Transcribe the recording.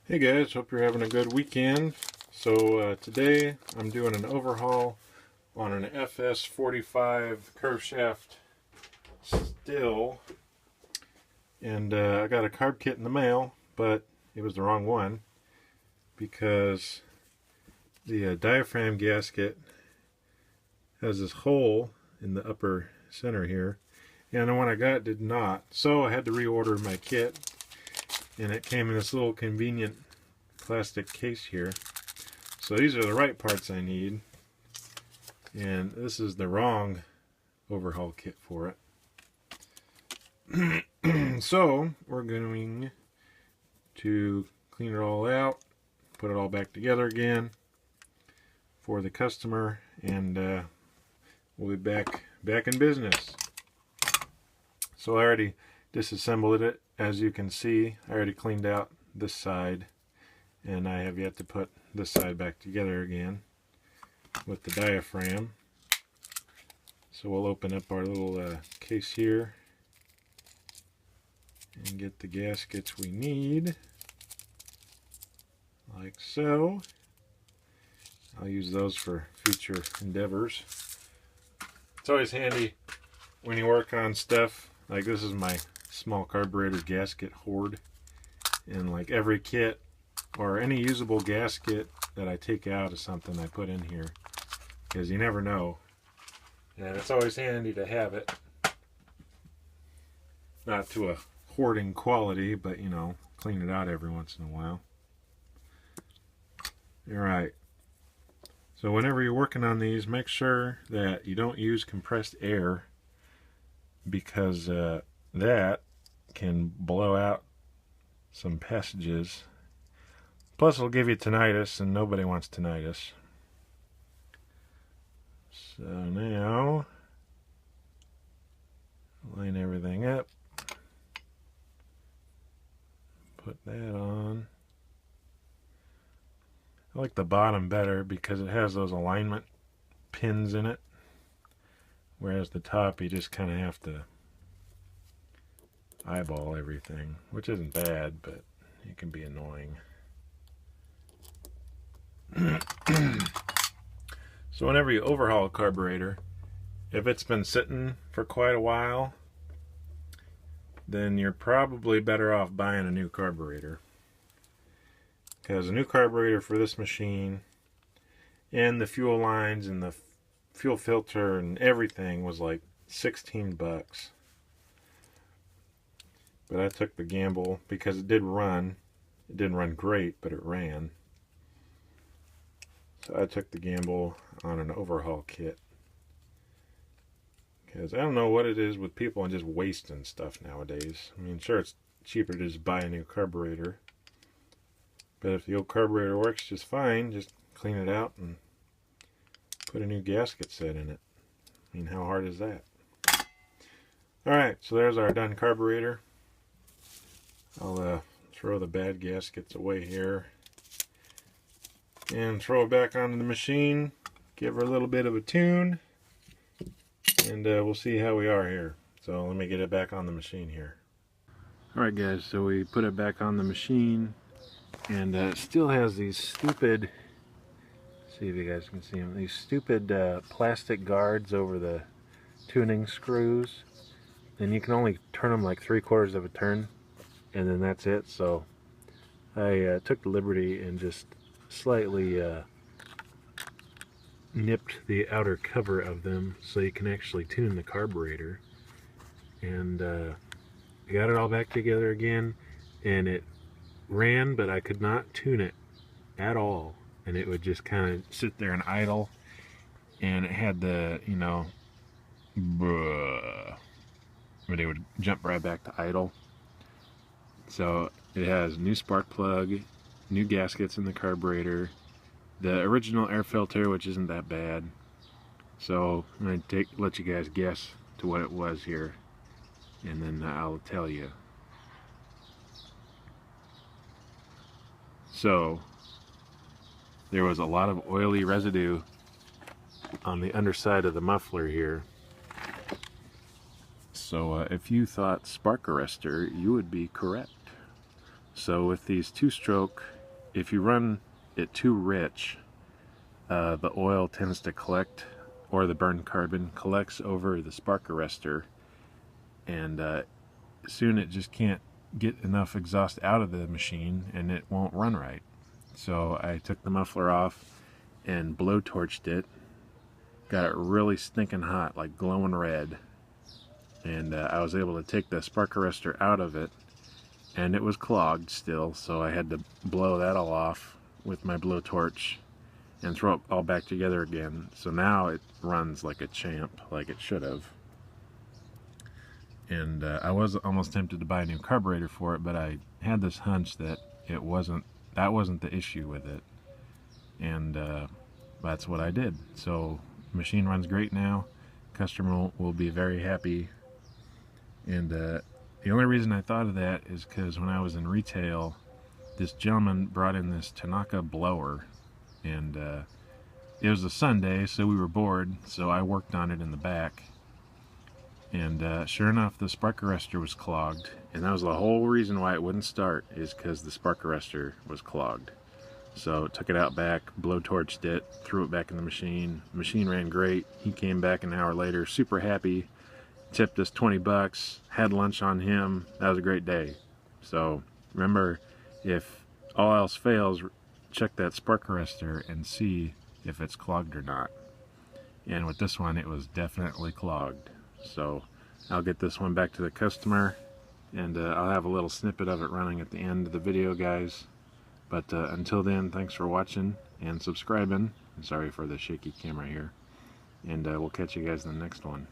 Hey guys, hope you're having a good weekend. So today I'm doing an overhaul on an FS45 curve shaft Stihl, and I got a carb kit in the mail, but it was the wrong one because the diaphragm gasket has this hole in the upper center here, and the one I got did not. So I had to reorder my kit, and it came in this little convenient plastic case here. So these are the right parts I need, and this is the wrong overhaul kit for it. So we're going to clean it all out, put it all back together again for the customer, and we'll be back in business. So I already disassembled it. As you can see, I already cleaned out this side, and I have yet to put this side back together again with the diaphragm. So we'll open up our little case here and get the gaskets we need, like so. I'll use those for future endeavors. It's always handy when you work on stuff like this. Is my small carburetor gasket hoard, and like every kit or any usable gasket that I take out is something I put in here, because you never know, and it's always handy to have it. Not to a hoarding quality, but you know, clean it out every once in a while. Alright, so whenever you're working on these, make sure that you don't use compressed air, because that can blow out some passages. Plus it'll give you tinnitus, and nobody wants tinnitus. So now, line everything up. Put that on. I like the bottom better because it has those alignment pins in it, whereas the top you just kind of have to eyeball everything, which isn't bad, but it can be annoying. So whenever you overhaul a carburetor, if it's been sitting for quite a while, then you're probably better off buying a new carburetor, because a new carburetor for this machine and the fuel lines and the fuel filter and everything was like 16 bucks. But I took the gamble because it did run. It didn't run great, but it ran. So I took the gamble on an overhaul kit, because I don't know what it is with people and just wasting stuff nowadays. I mean, sure, it's cheaper to just buy a new carburetor, but if the old carburetor works just fine, just clean it out and put a new gasket set in it. I mean, how hard is that? Alright, so there's our done carburetor. I'll throw the bad gaskets away here and throw it back onto the machine, give her a little bit of a tune, and we'll see how we are here. So let me get it back on the machine here. Alright guys, so we put it back on the machine, and it still has these stupid, see if you guys can see them, these stupid plastic guards over the tuning screws, and you can only turn them like 3/4 of a turn, and then that's it. So I took the liberty and just slightly nipped the outer cover of them so you can actually tune the carburetor, and got it all back together again, and it ran, but I could not tune it at all, and it would just kind of sit there and idle, and it had the, you know, but it would jump right back to idle. So it has new spark plug, new gaskets in the carburetor, the original air filter, which isn't that bad. So I'm going to let you guys guess to what it was here, and then I'll tell you. So there was a lot of oily residue on the underside of the muffler here. So if you thought spark arrestor, you would be correct. So with these 2-stroke if you run it too rich, the oil tends to collect, or the burned carbon collects over the spark arrestor, and soon it just can't get enough exhaust out of the machine and it won't run right. So I took the muffler off and blowtorched it, got it really stinking hot, like glowing red, and I was able to take the spark arrestor out of it, and it was clogged still, so I had to blow that all off with my blowtorch and throw it all back together again. So now it runs like a champ, like it should have. And I was almost tempted to buy a new carburetor for it, but I had this hunch that that wasn't the issue with it, and that's what I did. So the machine runs great now. Customer will be very happy. And the only reason I thought of that is because when I was in retail, this gentleman brought in this Tanaka blower, and it was a Sunday, so we were bored, so I worked on it in the back. And sure enough, the spark arrestor was clogged, and that was the whole reason why it wouldn't start, is because the spark arrestor was clogged. So took it out back, blowtorched it, threw it back in the machine. The machine ran great. He came back an hour later, super happy, tipped us 20 bucks, had lunch on him. That was a great day. So remember, if all else fails, check that spark arrestor and see if it's clogged or not. And with this one, it was definitely clogged. So I'll get this one back to the customer, and I'll have a little snippet of it running at the end of the video, guys. But until then, thanks for watching and subscribing. Sorry for the shaky camera here. And we'll catch you guys in the next one.